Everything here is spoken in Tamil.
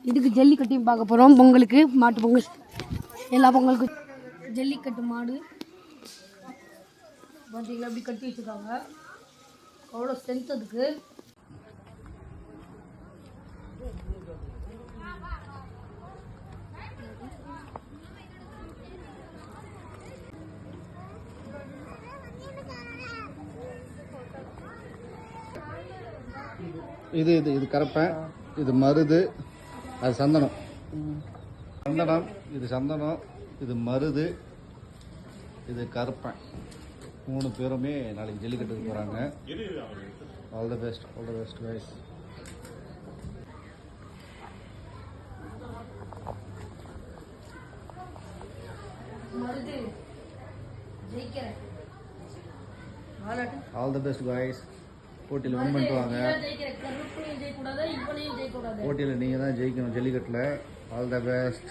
இதுக்கு ஜல்லிக்கட்டையும் பார்க்க போகிறோம். பொங்கலுக்கு மாட்டு பொங்கல் எல்லா பொங்கலுக்கும் ஜல்லிக்கட்டு மாடு பார்த்தீங்களா அப்படி கட்டி வச்சுருக்காங்க. அவ்வளோ ஸ்ட்ரென்த் அதுக்கு. இது இது இது கரப்பை, இது மருது, அது சந்தனம். சந்தனம், இது சந்தனம், இது மருது, இது கருப்பை. 3 பேருமே நாளைக்கு ஜல்லிக்கட்டுக்கு போகிறாங்க. All the best, all the best guys. All the best guys. போட்டியில் வின் பண்ணிட்டு வாங்க. போட்டியில் நீங்கள் தான் ஜெயிக்கணும் ஜல்லிக்கட்டில். All the best.